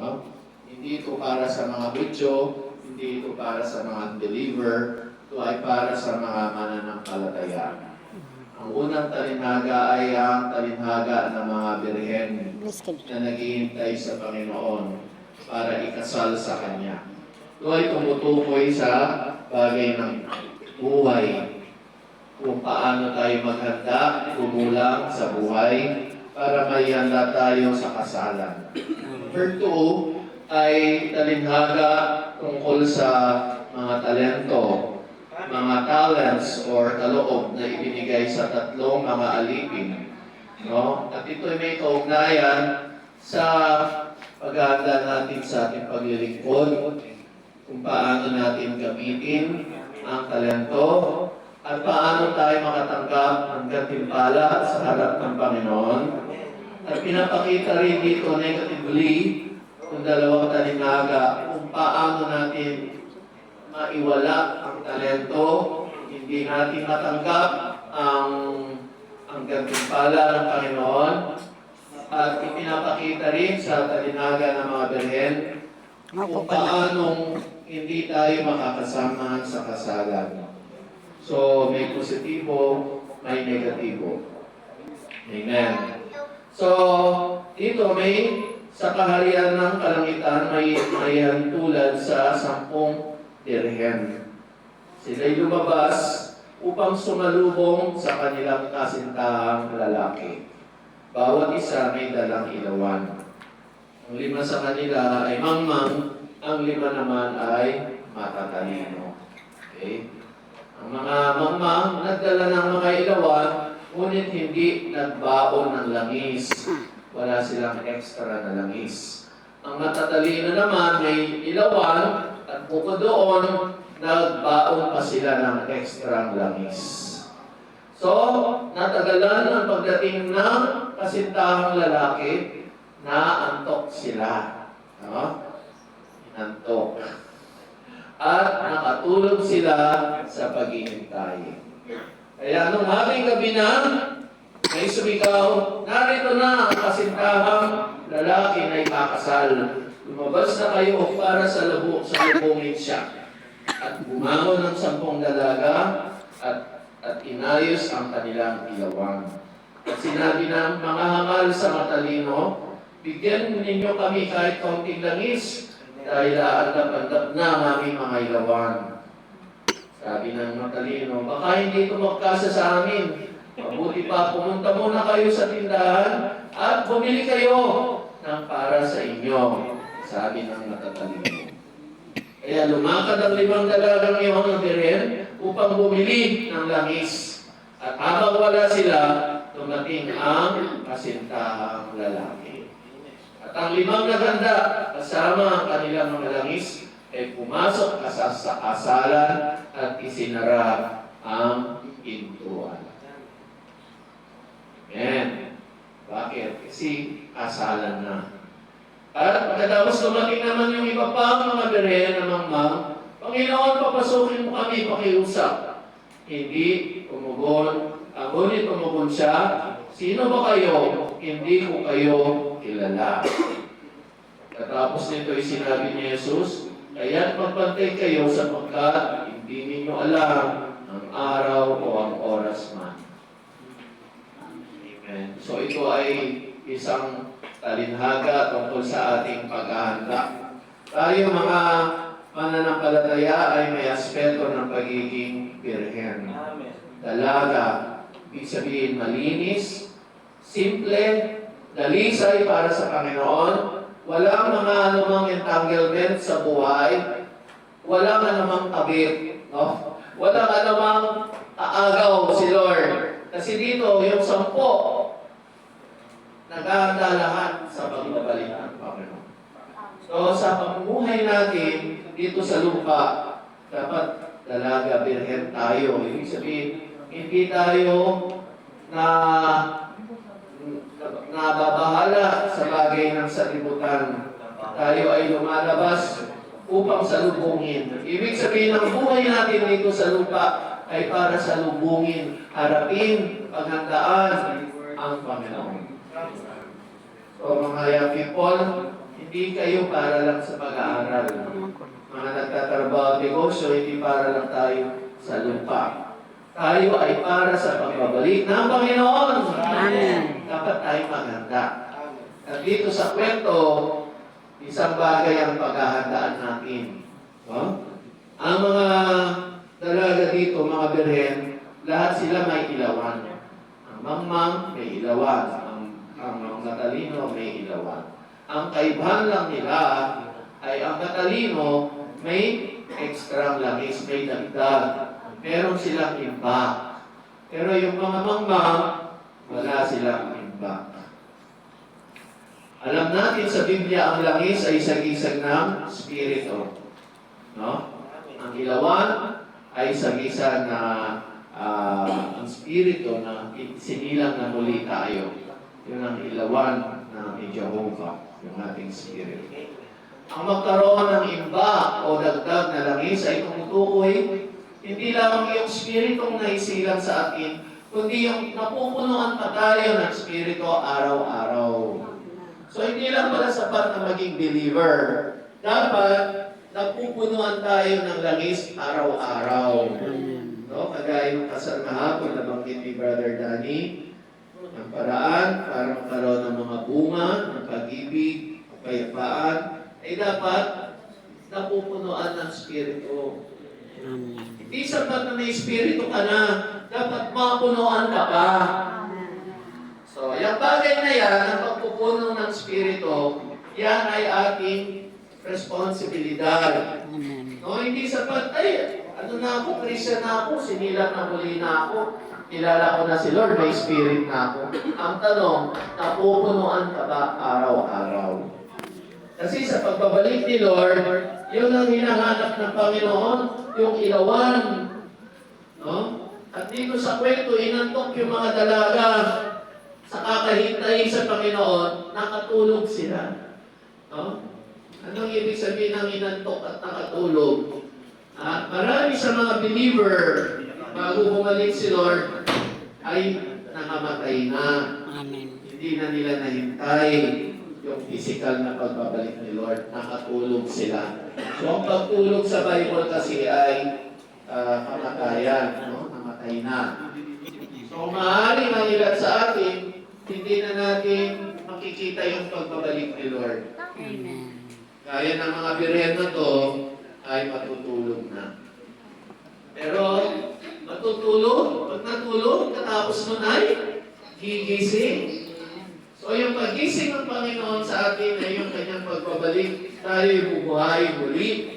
No? Hindi ito para sa mga budyo, hindi ito para sa mga believer, ito ay para sa mga mananampalataya. Ang unang talinhaga ay ang talinhaga ng mga birhen na naghihintay sa Panginoon para ikasal sa Kanya. Ito ay tumutukoy sa bagay ng buhay, kung paano tayo maghanda, kumulang sa buhay, para may handa tayo sa kasalan. Number 2 ay talinhaga tungkol sa mga talento, mga talents or kaloob na ibinigay sa tatlong mga alipin. No? At ito ay may kaugnayan sa paghahanda natin sa ating paglilingkod, kung paano natin gamitin ang talento, at paano tayo makatanggap ng gantimpala sa harap ng Panginoon. At pinapakita rin dito negatively yung dalawang talinhaga kung paano natin maiwala ang talento, hindi natin matanggap ang gantimpala ng Panginoon. At ipinapakita rin sa talinhaga ng mga birhen kung paanong hindi tayo makakasama sa kasalan. So, may positibo, may negatibo. Amen. So, dito may sa kaharian ng kalangitan may tulad sa 10 dirhem. Sila'y lumabas upang sumalubong sa kanilang kasintahang lalaki. Bawat isa may dalang ilawan. Ang 5 sa kanila ay mangmang, ang 5 naman ay matatalino. Okay? Ang mga mangmang nagdala ng mga ilawan, ngunit hindi nagbaon ng langis. Wala silang extra na langis. Ang matatalino naman may ilawan, at bukod doon, nagbaon pa sila ng extra langis. So, natagalan ang pagdating ng kasintahang lalaki, naantok sila. No? Inantok. At nakatulog sila sa paghihintay. Kaya nung habing gabi na, may sumigaw, narito na ang kasintahang lalaki na ikakasal. Lumabas na kayo para sa lubungin siya. At bumangon ng 10 dalaga at inayos ang kanilang ilawan. At sinabi ng mga hangal sa matalino, bigyan ninyo kami kahit kaunting langis, dahil aandap-andap na ang aming mga ilawan. Sabi ng matalino, baka hindi ito magkasa sa amin. Mabuti pa, pumunta muna kayo sa tindahan at bumili kayo ng para sa inyo. Sabi ng matatalino. Kaya lumakad ang 5 dalagang iyon ng birhen upang bumili ng langis. At habang wala sila, dumating ang kasintahang lalaki. At ang 5 naganda, kasama ang kanilang mga langis, ay pumasok sa kasalan at isinara ang pintuan. Amen. Bakit? Kasi kasalan na. At pagkatapos dumating naman yung iba pang mga birhen na mangmang, Panginoon, papasukin mo kami, pakiusap. Hindi tumugon. Ngunit tumugon siya, sino ba kayo? Hindi ko kayo kilala. Katapos nito ay sinabi ni Jesus, kaya't magbantay kayo sapagkat hindi ninyo alam ang araw o ang oras man. Amen. So ito ay isang talinhaga tungkol sa ating paghahanda. Tayo mga mananampalataya ay may aspeto ng pagiging birhen. Dalaga, ibig sabihin malinis, simple, dalisay para sa Panginoon, walang mga anumang entanglement sa buhay, walang anumang kabit, no? Walang anumang aagaw si Lord. Kasi dito, yung 10, naghahanda lahat sa pagbabalik ng Panginoon. So, sa pamumuhay natin, dito sa lupa, dapat dalaga, birhen tayo. Ibig sabihin, hindi tayo nababahala sa bagay ng salibutan. Tayo ay lumalabas upang salubungin. Ibig sabihin, ang buhay natin dito sa lupa ay para salubungin, harapin, paghandaan ang Panginoon. So mga young people, Hindi kayo para lang sa pag-aaral. Mga nagtatrabaho negosyo, hindi para lang tayo sa lupa. Tayo ay para sa pagbabalik ng Panginoon. Amen. Dapat tayo maganda. At dito sa kwento, isang bagay ang paghahandaan natin. No? Ang mga dalaga dito, mga birhen, lahat sila may ilawan. Ang mangmang may ilawan. Ang mga matalino may ilawan. Ang kaibahan lang nila ay ang matalino may extra langis, may dagdag. Meron silang imbak. Pero yung mga mangmang, wala silang imbak. Alam natin sa Biblia, ang langis ay sagisag ng Espiritu. No? Ang ilawan ay sagisag na ang Espiritu na sinilang na muli tayo. Yun ang ilawan ng Jehovah, yung ating Spirit. Ang magkaroon ng imbak o dagdag na langis ay tumutukoy hindi lang yung Spiritong naisilang sa atin, kundi yung napupunuan pa tayo ng Espiritu araw-araw. So hindi lang pala sapat na maging believer. Dapat napupunuan tayo ng langis araw-araw. No? Kagaya ng kasal kahapon na banggit ni Brother Danny, ang paraan para magkaroon ng mga bunga, ng pag-ibig, kapayapaan, ay dapat napupunuan ng Espiritu. Hindi sapat na may Espiritu ka na, dapat mapunuan ka pa. So, yung bagay na yan, ang pagpupuno ng Espiritu, yan ay ating responsibilidad. No, hindi sapat, ay, ano na ako, Christian na ako, sinilang na muli na ako, kilala ko na si Lord, may Spirit na ako. Ang tanong, napupunuan ka ba araw-araw? Kasi sa pagbabalik ni Lord, yun ang hinahanap ng Panginoon, yung ilawan. No? At dito sa kwento, inantok yung mga dalaga sa kakahintay sa Panginoon, nakatulog sila. No? Anong ibig sabihin ng inantok at nakatulog? Marami sa mga believer, bago bumalik si Lord, ay nakamatay na. Amen. Hindi na nila nahintay yung physical na pagbabalik ni Lord. Nakatulog sila. So, ang pagtulog sa Bible kasi ay kamatayan. No? Namatay na. So, maaaring ang ilan sa atin, hindi na natin makikita yung pagbabalik ni Lord. Amen. Kaya ng mga birhen na to, ay matutulog na. Pero, matutulog, pag natulog, katapos nun ay gigising. So, yung pagising ng Panginoon sa atin ay yung kanyang pagbabalik, tayo bubuhay muli.